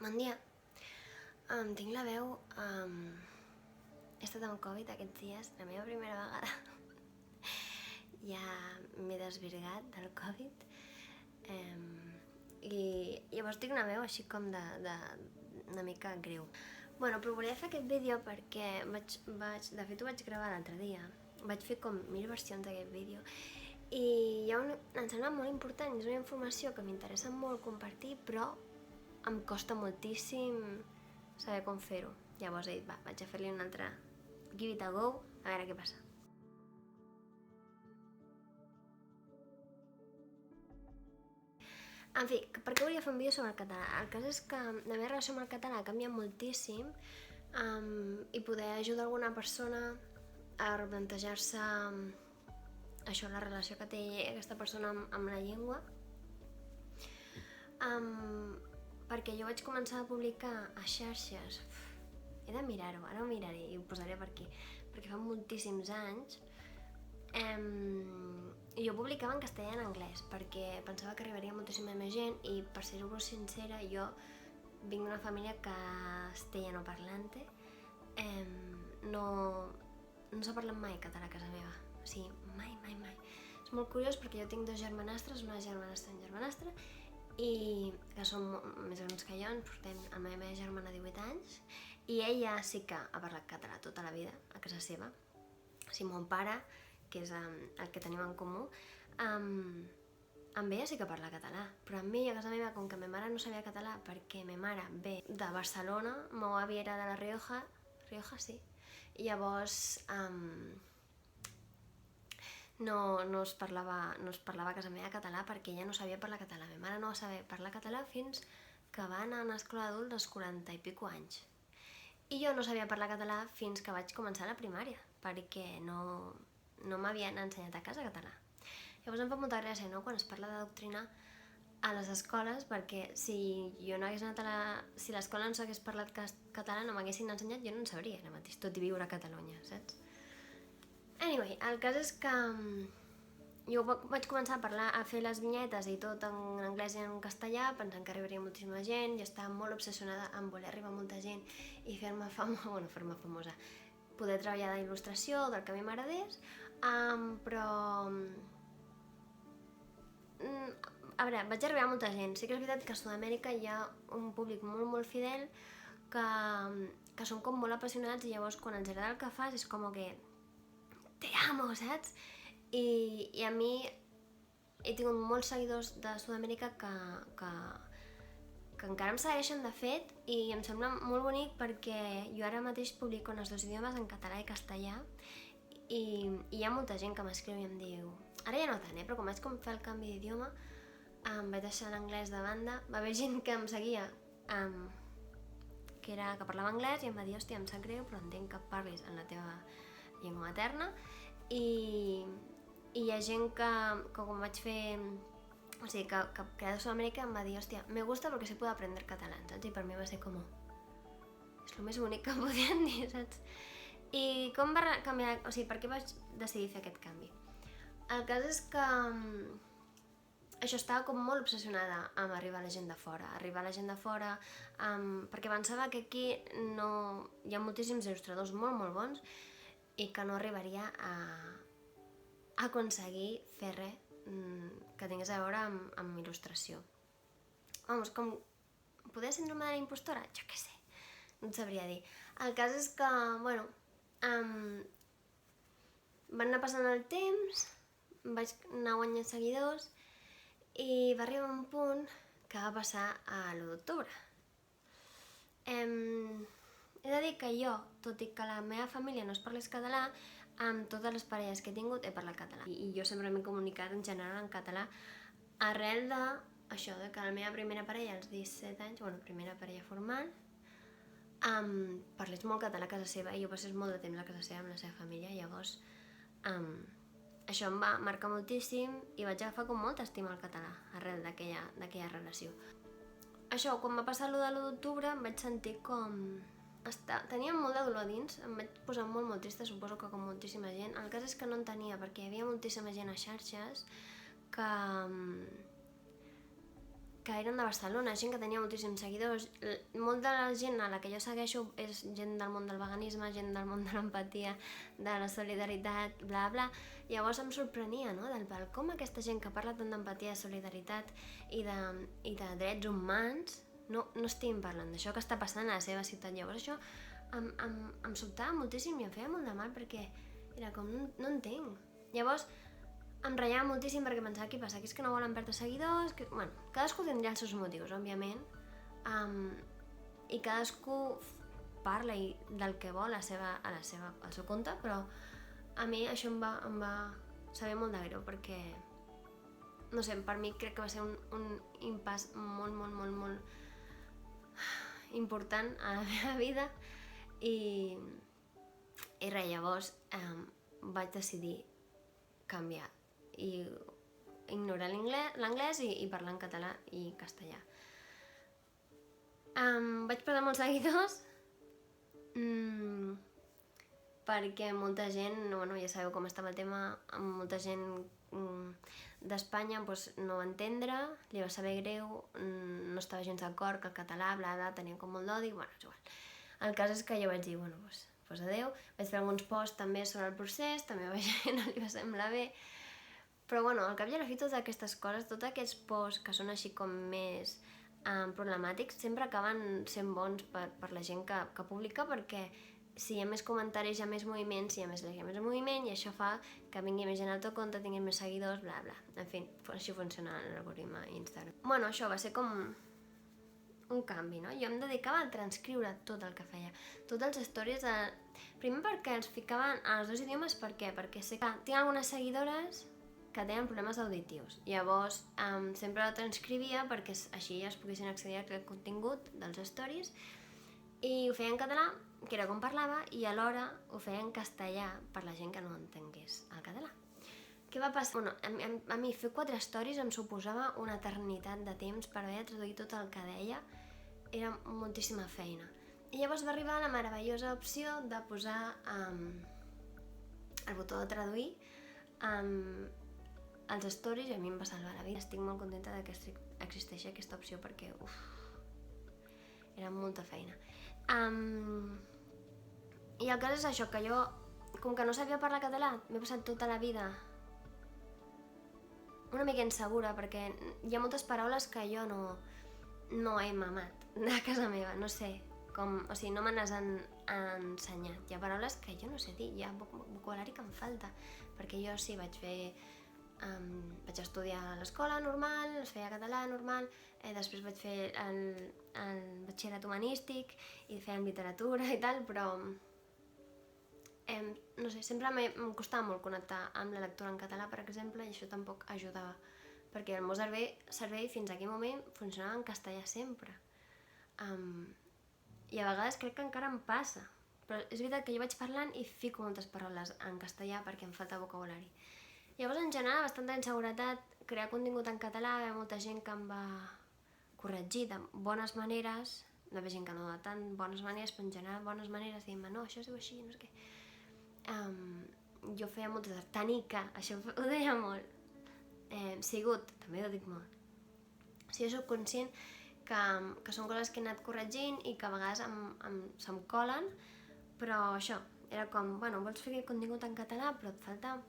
Bon dia. Tinc la veu... He estat amb Covid aquests dies, la meva primera vegada. Ja m'he desvirgat del Covid. I llavors tinc una veu així com una mica greu. Bueno, però volia fer aquest vídeo perquè de fet ho vaig gravar l'altre dia. Vaig fer com 1000 versions d'aquest vídeo. I em sembla molt important, és una informació que m'interessa molt compartir, però em costa moltíssim saber com fer-ho. Llavors he dit, va, vaig a fer-li un altre give it a go, a veure què passa. En fi, per què volia fer un vídeo sobre el català? El cas és que la meva relació amb el català ha canviat moltíssim i poder ajudar alguna persona a replantejar-se això, la relació que té aquesta persona amb la llengua. Perquè jo vaig començar a publicar a xarxes, he de mirar-ho, ara ho miraré i ho posaré per aquí, perquè fa moltíssims anys jo publicava en castellà i en anglès perquè pensava que arribaria moltíssima més gent i, per ser-vos sincera, jo vinc d'una família castellanoparlante, no s'ha parlat mai català a casa meva, o sigui, mai. És molt curiós perquè jo tinc dos germanastres, una germanastra i un germanastre, i que són més grans que jo, la meva germana 18 anys, i ella sí que ha parlat català tota la vida a casa seva. O sigui, mon pare, que és el que tenim en comú, amb ella sí que parla català, però amb mi a casa meva, com que ma mare no sabia català perquè ma mare ve de Barcelona, meu avi era de la Rioja, sí, i llavors no es parlava a casa meva català perquè ella no sabia parlar català. Ma mare no va saber parlar català fins que va anar a una escola d'adults als 40 i pico anys. I jo no sabia parlar català fins que vaig començar a la primària, perquè no m'havien ensenyat a casa català. Llavors em fa molta gràcia, no?, quan es parla d'adoctrinar a les escoles, perquè si jo no hagués anat si l'escola no s'hagués parlat català, no m'haguessin ensenyat, jo no en sabria ara mateix, tot i viure a Catalunya, saps? Anyway, el cas és que jo vaig començar a fer les vinyetes i tot en anglès i en castellà, pensant que arribaria moltíssima gent, i estava molt obsessionada en voler arribar a molta gent i fer-me famosa, poder treballar d'il·lustració, del que a mi m'agradés, però... A veure, vaig arribar a molta gent. Sí que és veritat que a Sud-amèrica hi ha un públic molt fidel que són com molt apassionats, i llavors quan els agrada el que fas és com que te amo, saps? I a mi he tingut molts seguidors de Sud-amèrica que encara em segueixen, de fet, i em sembla molt bonic perquè jo ara mateix publico en els dos idiomes, en català i castellà, i hi ha molta gent que m'escriu i em diu... Ara ja no tant, però quan vaig fer el canvi d'idioma em vaig deixar l'anglès de banda, va haver gent que em seguia que parlava anglès i em va dir, hòstia, em sap greu, però entenc que parlis en la teva llengua materna, i hi ha gent que quan vaig fer... O sigui, que era de Sud-amèrica em va dir, hòstia, me gusta porque se puede aprender català, saps? I per mi va ser com... És el més bonic que em podien dir, saps? I com va canviar... O sigui, per què vaig decidir fer aquest canvi? El cas és que això, estava com molt obsessionada amb arribar a la gent de fora, perquè pensava que aquí hi ha moltíssims il·lustradors molt bons i que no arribaria a aconseguir fer res que tingués a veure amb il·lustració. Vamos, com poder síndrome de la impostora? Jo què sé, no et sabria dir. El cas és que, bueno, van anar passant el temps, vaig anar guanyant seguidors i va arribar un punt que va passar a l'1 d'octubre. He de dir que jo, tot i que la meva família no es parlés català, amb totes les parelles que he tingut he parlat català. I jo sempre m'he comunicat en general en català arrel d'això, que la meva primera parella als 17 anys, bueno, primera parella formal, parlés molt català a casa seva i jo passés molt de temps a casa seva amb la seva família. Llavors això em va marcar moltíssim i vaig agafar com molta estima al català arrel d'aquella relació. Això, quan va passar l'1 d'octubre em vaig sentir com... Tenia molt de dolor dins, em vaig posar molt trista, suposo que com moltíssima gent. El cas és que no en tenia, perquè hi havia moltíssima gent a xarxes que que eren de Barcelona, gent que tenia moltíssims seguidors. Molta de la gent a la que jo segueixo és gent del món del veganisme, gent del món de l'empatia, de la solidaritat, bla bla. Llavors em sorprenia, no?, com aquesta gent que parla tant d'empatia, solidaritat i de drets humans no estiguin parlant d'això que està passant a la seva ciutat. Llavors això em sobtava moltíssim i em feia molt de mal perquè era com, no entenc. Llavors em ratllava moltíssim perquè pensava què passa, que és que no volen perdre seguidors, que... Bueno, cadascú tindrà els seus motius, òbviament, i cadascú parla del que vol al seu compte, però a mi això em va saber molt de greu perquè, no sé, per mi crec que va ser un impàs molt, molt, molt, molt important a la meva vida i res, llavors vaig decidir canviar i ignorar l'anglès i parlar en català i castellà. Vaig perdre molts seguidors perquè molta gent, bueno, ja sabeu com estava el tema, molta gent d'Espanya no va entendre, li va saber greu, no estava gens d'acord que el català, bla bla, tenia com molt d'odi, bueno, és igual. El cas és que jo vaig dir, bueno, doncs adeu, vaig fer alguns posts també sobre el procés, també a la gent no li va semblar bé, però bueno, al cap i a la fi totes aquestes coses, tots aquests posts que són així com més problemàtics, sempre acaben sent bons per la gent que publica, perquè si hi ha més comentaris, hi ha més moviments, si hi ha més likes, hi ha més moviment, i això fa que vingui més gent al teu compte, tinguis més seguidors, bla bla. En fi, així funciona l'algoritme Instagram. Bueno, això va ser com un canvi, no? Jo em dedicava a transcriure tot el que feia, tots els stories primer perquè els ficava als dos idiomes, per què? Perquè sé que tinc algunes seguidores que tenen problemes auditius, llavors sempre la transcrivia perquè així es poguessin accedir a aquest contingut dels stories, i ho feia en català, que era com parlava, i alhora ho feia en castellà per la gent que no entengués el català. Què va passar? Bueno, a mi fer 4 stories em suposava una eternitat de temps per haver de traduir tot el que deia, era moltíssima feina. I llavors va arribar la meravellosa opció de posar el botó de traduir els stories, i a mi em va salvar la vida. Estic molt contenta que existeixi aquesta opció perquè era molta feina. I el cas és això, que jo, com que no sabia parlar català, m'he passat tota la vida una mica insegura, perquè hi ha moltes paraules que jo no he mamat de casa meva, no sé, o sigui, no me les han ensenyat. Hi ha paraules que jo no sé dir, hi ha vocabulari que em falta, perquè jo sí vaig estudiar a l'escola normal, es feia català normal, després vaig fer el batxillerat humanístic i fèiem literatura i tal, però no sé, sempre em costava molt connectar amb la lectura en català, per exemple, i això tampoc ajudava, perquè el meu cervell fins a aquell moment funcionava en castellà sempre. I a vegades crec que encara em passa, però és veritat que jo vaig parlant i fico moltes paraules en castellà perquè em falta vocabulari. Llavors, en general, bastanta inseguretat, crear contingut en català, hi ha molta gent que em va corregir de bones maneres, hi ha gent que no de tan bones maneres, però en general bones maneres, dient-me, no, això es diu així, no sé què. Jo feia moltes de tanica, això ho deia molt. Sigut, també ho dic molt. O sigui, jo soc conscient que són coses que he anat corregint i que a vegades se'm colen, però això, era com, bueno, vols fer contingut en català, però et falta...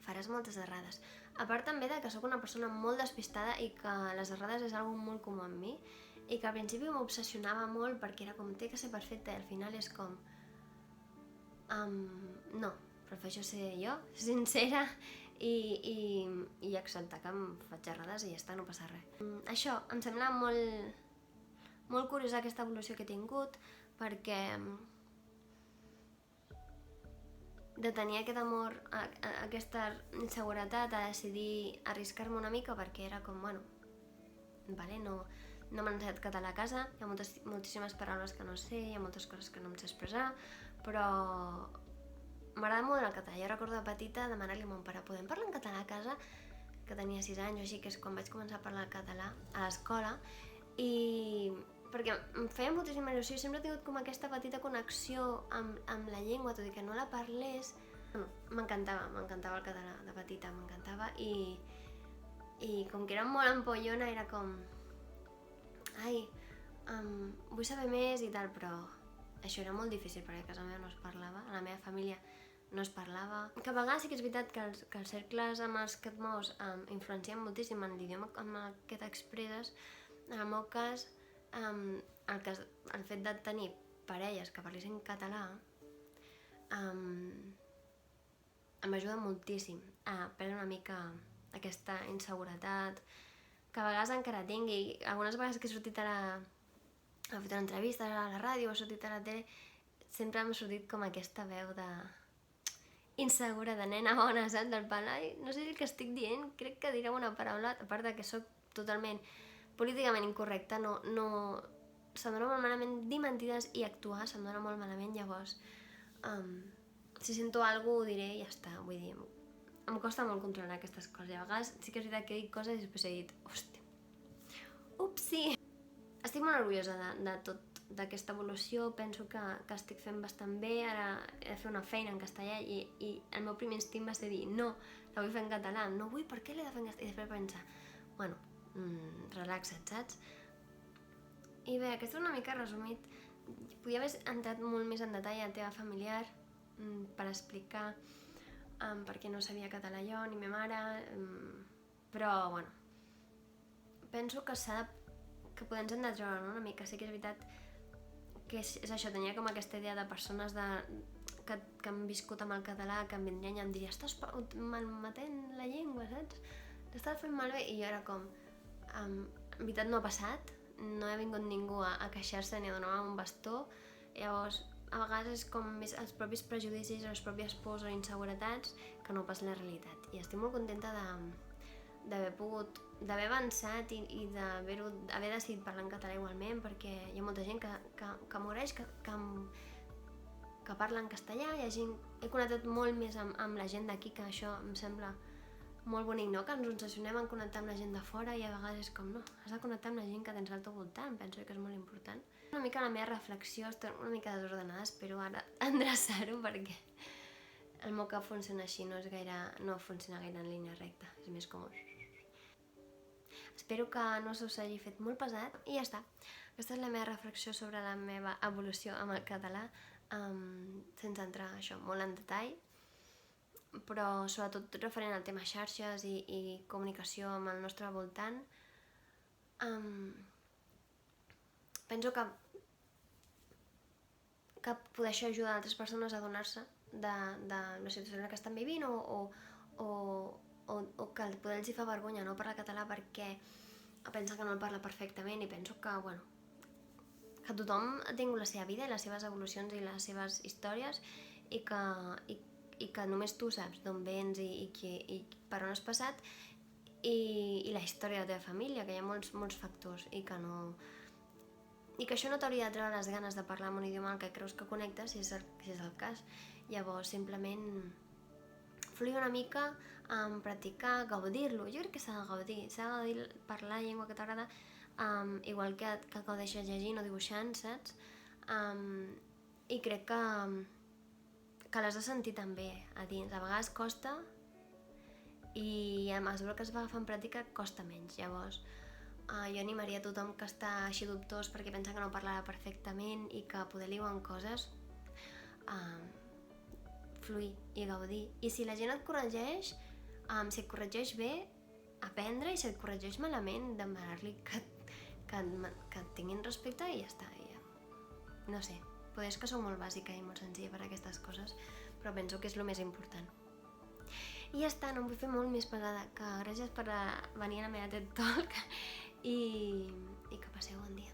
faràs moltes errades. A part també que sóc una persona molt despistada i que les errades és algo molt comú en mi, i que al principi m'obsessionava molt perquè era com, té que ser perfecta, i al final és com... no, prefereixo ser jo, sincera, i acceptar que em faig errades i ja està, no passa res. Això, em sembla molt curiosa aquesta evolució que he tingut, perquè de tenir aquest amor, aquesta inseguretat, a decidir arriscar-me una mica, perquè era com, bueno, vale, no m'han ensenyat català a casa, hi ha moltíssimes paraules que no sé, hi ha moltes coses que no em sé expressar, però m'agrada molt el català. Jo recordo de petita demanar-li a mon pare, podem parlar en català a casa? Que tenia 6 anys o així, que és quan vaig començar a parlar català a l'escola, i perquè em feia moltíssima il·lusió, sempre he tingut com aquesta petita connexió amb la llengua, tot i que no la parlés. M'encantava el català de petita, m'encantava, i com que era molt ampollona, era com, ai, vull saber més i tal, però això era molt difícil perquè a casa meva no es parlava, a la meva família no es parlava. Que a vegades sí que és veritat que els cercles amb els que et mous influencien moltíssim en l'idioma amb el que t'expresses. En el meu cas, el fet de tenir parelles que parlissin català m'ajuda moltíssim a perdre una mica aquesta inseguretat, que a vegades encara tingui. Algunes vegades que he sortit a fer una entrevista a la ràdio o he sortit a la tele, sempre m'ha sortit com aquesta veu de insegura, de nena bona, saps? Del pal, ai, no sé si el que estic dient, crec que diré una paraula, a part de que sóc totalment políticament incorrecta, se'm dona molt malament dir mentides i actuar, se'm dona molt malament, llavors si sento alguna cosa ho diré i ja està, vull dir, em costa molt controlar aquestes coses, i a vegades sí que és veritat que dic coses i després he dit, hòstia, upsi! Estic molt orgullosa de tot, d'aquesta evolució, penso que estic fent bastant bé, ara he de fer una feina en castellà i el meu primer instint va ser dir no, la vull fer en català, no vull, per què l'he de fer en castellà? I després pensar, bueno, relaxa't, saps? I bé, aquest és una mica resumit. Podia haver entrat molt més en detall a la teva familiar per explicar per què no sabia català jo ni ma mare, però bueno, penso que que podem hem de treure una mica. Sí que és veritat que és això, tenia com aquesta idea de persones que han viscut amb el català, que em vindrien i em diria estàs malmetent la llengua, saps? T'estàs fent malbé, i jo era com en veritat no ha passat, no ha vingut ningú a queixar-se ni a donar-me un bastó, llavors a vegades és com més els propis prejudicis, les pròpies pors o inseguretats que no pas la realitat, i estic molt contenta d'haver avançat i d'haver decidit parlar en català igualment, perquè hi ha molta gent que m'agraeix que parla en castellà, he connectat molt més amb la gent d'aquí, que això em sembla molt bonic, no? Que ens obsessionem en connectar amb la gent de fora i a vegades és com, no, has de connectar amb la gent que tens al teu voltant, penso que és molt important. Una mica la meva reflexió, estic una mica desordenada, espero ara endreçar-ho perquè el meu cap funciona així, no funciona gaire en línia recta, és més com... Espero que no se us hagi fet molt pesat i ja està. Aquesta és la meva reflexió sobre la meva evolució amb el català, sense entrar això molt en detall, però sobretot referent al tema xarxes i comunicació amb el nostre voltant. Penso que poder això ajudar altres persones a adonar-se de la situació en la que estan vivint o que poder els hi fa vergonya no parlar català perquè pensa que no el parla perfectament, i penso que, bueno, que tothom ha tingut la seva vida i les seves evolucions i les seves històries i que només tu saps d'on vens i per on has passat i la història de la teva família, que hi ha molts factors i que això no t'hauria de treure les ganes de parlar en un idioma en què creus que connectes, si és el cas. Llavors, simplement fluir una mica, practicar, gaudir-lo. Jo crec que s'ha de gaudir parlar la llengua que t'agrada, igual que gaudeixes llegint o dibuixant, saps? I crec que l'has de sentir també a dins. A vegades costa i a mesura que es va agafant pràctica costa menys. Llavors jo animaria a tothom que està així dubtós perquè pensa que no parlarà perfectament i que poder li diuen coses, fluir i gaudir. I si la gent et corregeix, si et corregeix bé, aprendre, i si et corregeix malament, demanar-li que tinguin respecte i ja està. No sé, potser és que sóc molt bàsica i molt senzilla per aquestes coses, però penso que és el més important. I ja està, no em vull fer molt més pesada, que gràcies per venir a la meva TED Talk i que passeu bon dia.